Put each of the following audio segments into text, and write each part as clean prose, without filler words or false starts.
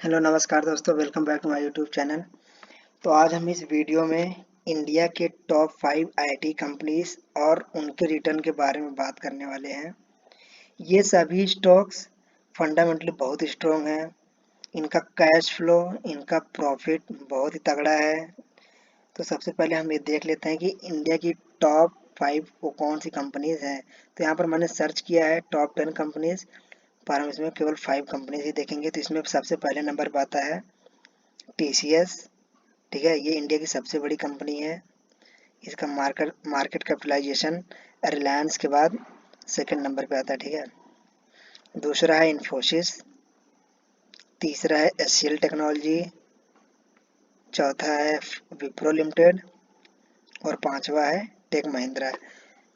Hello नमस्कार दोस्तों, welcome back to my YouTube channel. तो आज हम इस वीडियो में इंडिया के टॉप 5 आईटी कंपनीज और उनके रिटर्न के बारे में बात करने वाले हैं। ये सभी स्टॉक्स फंडामेंटली बहुत स्ट्रॉन्ग हैं। इनका कैश फ्लो, इनका प्रॉफिट बहुत ही तगड़ा है। तो सबसे पहले हम ये देख लेते हैं कि इंडिया की टॉप 5 वो कौन सी कंपनीज हैं। तो यहाँ पर मैंने सर्च किया है टॉप 10 कंपनीज, पर हम इसमें केवल 5 कंपनीज ही देखेंगे। तो इसमें सबसे पहले नंबर पर आता है टीसीएस। ठीक है, ये इंडिया की सबसे बड़ी कंपनी है। इसका मार्केट मार्केट कैपिटलाइजेशन रिलायंस के बाद सेकंड नंबर पे आता है। ठीक है, दूसरा है इन्फोसिस, तीसरा है एचसीएल टेक्नोलॉजी, चौथा है विप्रो लिमिटेड और पांचवा है टेक महिंद्रा।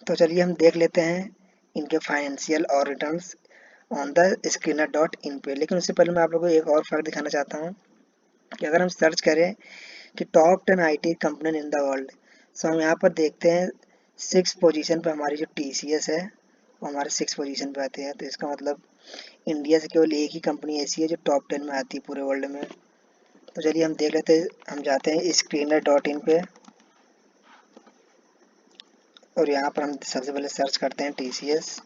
तो चलिए हम देख लेते हैं इनके फाइनेंशियल और returns on the screener dot in पे। लेकिन उससे पहले मैं आप लोगों को एक और फैक्ट दिखाना चाहता हूँ कि अगर हम सर्च करें कि top 10 IT company in the world, so हम यहाँ पर देखते हैं 6 पोजीशन पे हमारी जो टीसीएस है वो हमारे 6 पोजीशन पे आती है। तो इसका मतलब इंडिया से केवल एक ही कंपनी ऐसी है जो टॉप 10 में आती है पूरे वर्ल्ड में। तो चलिए हम देख लेते हैं, हम जाते हैं स्क्रीनर डॉट इन पे और यहाँ पर हम सबसे पहले सर्च करते हैं टीसीएस।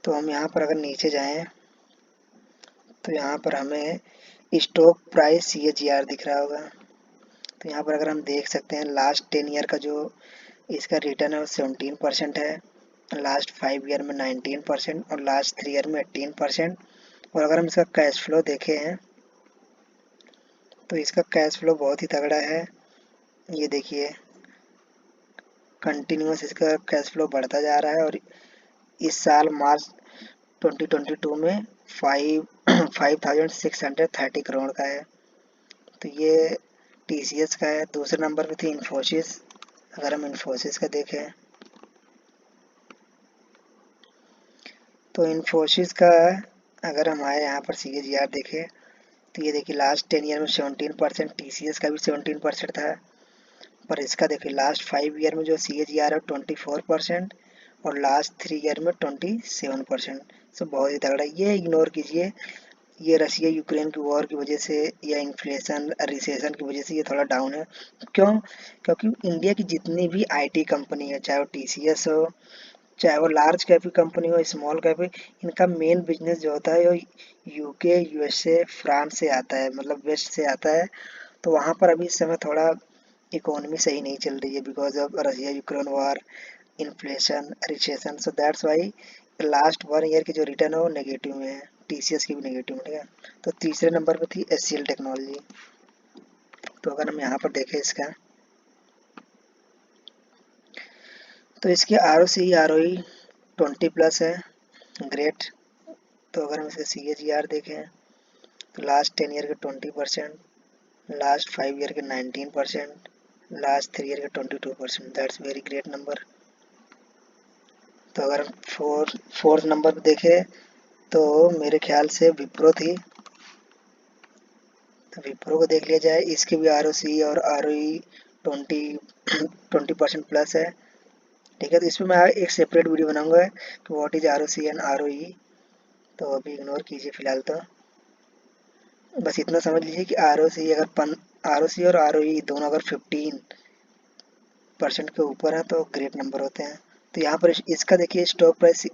तो हम यहाँ पर अगर नीचे जाएं तो यहाँ पर हमें स्टॉक प्राइस सीएजीआर दिख रहा होगा। तो यहाँ पर अगर हम देख सकते हैं लास्ट 10 ईयर का जो इसका रिटर्न है वो 17% है, लास्ट 5 ईयर में 19% और लास्ट 3 ईयर में 18%। और अगर हम इसका कैश फ्लो देखें हैं तो इसका कैश फ्लो बहुत ही तगड़ा है। ये देखिए, कंटिन्यूस इसका कैश फ्लो बढ़ता जा रहा है और इस साल मार्च 2022 में 5630 करोड़ का है। तो ये टीसीएस का है। दूसरे नंबर पे थी इन्फोसिस। अगर हम इन्फोसिस का देखें तो इन्फोसिस का अगर हमारे यहाँ पर सीएजीआर देखें तो ये देखिए लास्ट 10 ईयर में 17%, टीसीएस का भी 17% था। पर इसका देखिए लास्ट 5 ईयर में जो सीएजीआर है 24% और लास्ट 3 ईयर में 27%। सो बहुत ही तगड़ा। ये इग्नोर कीजिए, ये रशिया यूक्रेन की वॉर की वजह से या इन्फ्लेशन रिसेशन की वजह से ये थोड़ा डाउन है। क्यों? क्योंकि इंडिया की जितनी भी आईटी कंपनी है, चाहे वो टीसीएस हो, चाहे वो लार्ज कैप की कंपनी हो, स्मॉल कैप, इनका मेन बिजनेस जो होता है वो यूके, यूएसए, फ्रांस से आता है, मतलब वेस्ट से आता है। तो वहाँ पर अभी इस समय थोड़ा इकोनॉमी सही नहीं चल रही है because of Russia Ukraine war, inflation, recession. So that's why last 1 year की जो रिटर्न है वो नेगेटिव में है। टीसीएस की भी नेगेटिव में। ठीक है, तो तीसरे नंबर पर थी एचसीएल टेक्नोलॉजी। तो अगर हम यहाँ पर देखें इसका, तो इसके आरओई 20+ है, ग्रेट। तो अगर हम इसके सीएजीआर देखें तो लास्ट 10 ईयर के 20%, लास्ट 5 ईयर के 19%, लास्ट 3 ईयर के 22%। That's very great number. तो अगर हम फोर्थ नंबर पे देखें तो मेरे ख्याल से विप्रो थी। तो विप्रो को देख लिया जाए, इसके भी आरओसी और आरओई 20% प्लस है। ठीक है, तो इसमें मैं एक सेपरेट वीडियो बनाऊंगा कि what is ROC and ROE. तो अभी इग्नोर कीजिए फिलहाल। तो बस इतना समझ लीजिए कि आरओसी और आरओई दोनों अगर 15% के ऊपर है तो ग्रेट नंबर होते हैं। तो यहाँ पर इसका देखिए स्टॉक प्राइस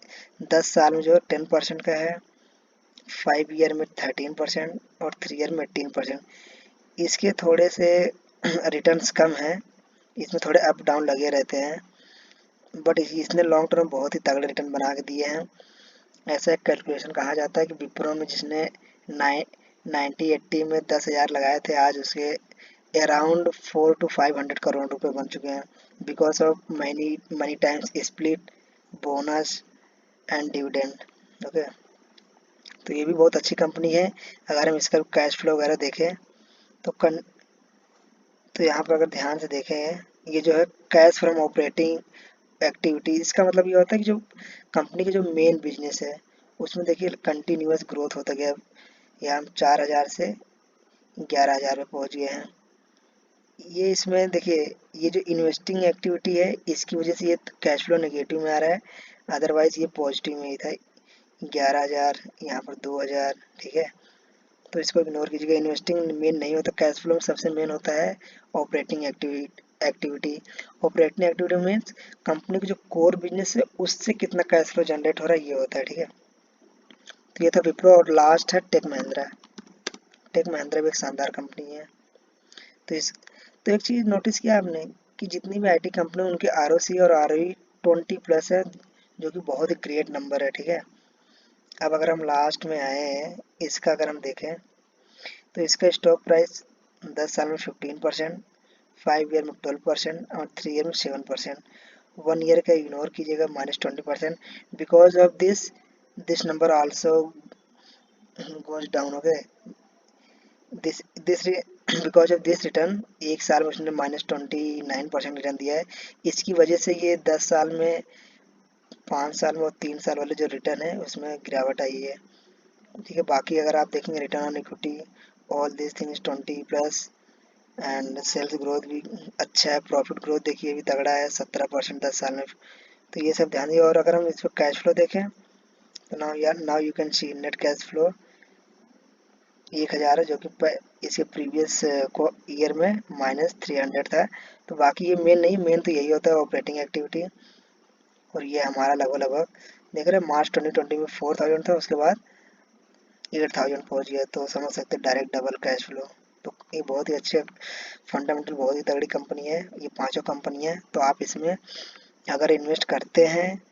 10 साल में जो 10% का है, 5 ईयर में 13% और 3 ईयर में 18%। इसके थोड़े से रिटर्न्स कम हैं, इसमें थोड़े अप डाउन लगे रहते हैं, बट इसने लॉन्ग टर्म बहुत ही तगड़े रिटर्न बना के दिए हैं। ऐसा एक कैलकुलेशन कहा जाता है कि विप्रो में जिसने 90-80 में 10,000 लगाए थे, आज उसके अराउंड 400 to 500 करोड़ रुपए बन चुके हैं because of money money times split, bonus and dividend. Okay, तो ये भी बहुत अच्छी कंपनी है। अगर हम इसका कैश फ्लो वगैरह देखें तो तो यहाँ पर अगर ध्यान से देखें, ये जो है कैश फ्रॉम ऑपरेटिंग एक्टिविटी, इसका मतलब ये होता है कि जो कंपनी के जो मेन बिजनेस है उसमें देखिए कंटिन्यूस ग्रोथ होता गया। यहाँ हम 4,000 से 11,000 पे पहुँच गए हैं। ये इसमें देखिए, ये जो इन्वेस्टिंग एक्टिविटी है इसकी वजह से ये कैश फ्लो नेगेटिव में आ रहा है, अदरवाइज ये पॉजिटिव में ही था। 11,000, यहाँ पर 2,000, ठीक है। तो इसको इग्नोर कीजिएगा। इन्वेस्टिंग मेन नहीं होता, कैश फ्लो में सबसे मेन होता है operating activity. Operating activity means company की जो कोर बिजनेस है उससे कितना कैश फ्लो जनरेट हो रहा है, ये होता है, ठीक है। तो ये था विप्रो और लास्ट है टेक महिंद्रा। टेक महिंद्रा भी एक शानदार कंपनी है। तो इस तो एक चीज़ नोटिस किया आपने कि जितनी भी आईटी कंपनी उनके आरओसी और आरओई 20+ है, जो कि बहुत ही ग्रेट नंबर है, ठीक है। अब अगर हम लास्ट में आए हैं, इसका अगर हम देखें तो इसका स्टॉक प्राइस 10 साल में 15%, 5 ईयर में 12% और 3 ईयर में 7%। 1 ईयर का इग्नोर कीजिएगा, -20%। Because of this number also goes down, okay. This because of this return, एक साल में उसने -29% रिटर्न दिया है। इसकी वजह से ये 10 साल में, 5 साल में और 3 साल वाले जो रिटर्न है उसमें गिरावट आई है, ठीक है। बाकी अगर आप देखेंगे return on equity, all this things 20+, and sales growth भी अच्छा है। प्रॉफिट ग्रोथ देखिए भी तगड़ा है, 17% 10 साल में। तो ये सब ध्यान दिए। और अगर हम इस पर कैश फ्लो देखें तो now you can see net cash flow 1,000 है, जो कि इसके प्रीवियस को ईयर में -300 था। तो बाकी ये मेन नहीं, मेन तो यही होता है ऑपरेटिंग एक्टिविटी। और ये हमारा लगभग देख रहे हैं मार्च 2020 में 4,000 था, उसके बाद 8,000 पहुँच गया। तो समझ सकते हैं डायरेक्ट डबल कैश फ्लो। तो ये बहुत ही अच्छे फंडामेंटल, बहुत ही तगड़ी कंपनी है, ये पांचों कंपनी है। तो आप इसमें अगर इन्वेस्ट करते हैं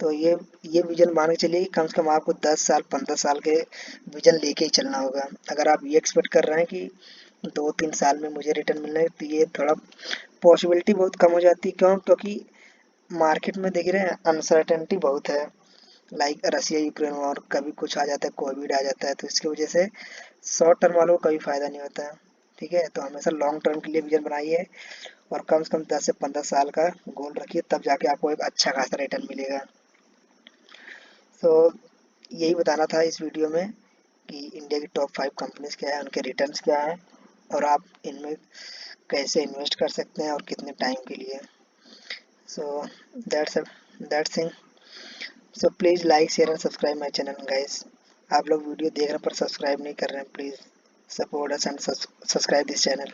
तो ये विजन मान के चलिए कि कम से कम आपको 10 साल 15 साल के विजन लेके ही चलना होगा। अगर आप ये एक्सपेक्ट कर रहे हैं कि 2-3 साल में मुझे रिटर्न मिलना है, तो ये थोड़ा पॉसिबिलिटी बहुत कम हो जाती है। क्यों? क्योंकि मार्केट में देख रहे हैं अनसर्टेनिटी बहुत है। लाइक रसिया यूक्रेन वॉर, कभी कुछ आ जाता है, कोविड आ जाता है, तो इसकी वजह से शॉर्ट टर्म वालों को कभी फ़ायदा नहीं होता है, ठीक है। तो हमेशा लॉन्ग टर्म के लिए विजन बनाइए और कम से कम 10 से 15 साल का गोल रखिए, तब जाके आपको एक अच्छा खासा रिटर्न मिलेगा। तो यही बताना था इस वीडियो में कि इंडिया की टॉप 5 कंपनीज क्या है, उनके रिटर्न्स क्या है और आप इनमें कैसे इन्वेस्ट कर सकते हैं और कितने टाइम के लिए। So that's thing. So please like share and subscribe my channel guys. आप लोग वीडियो देख रहे हैं पर सब्सक्राइब नहीं कर रहे हैं, please support us and subscribe this channel.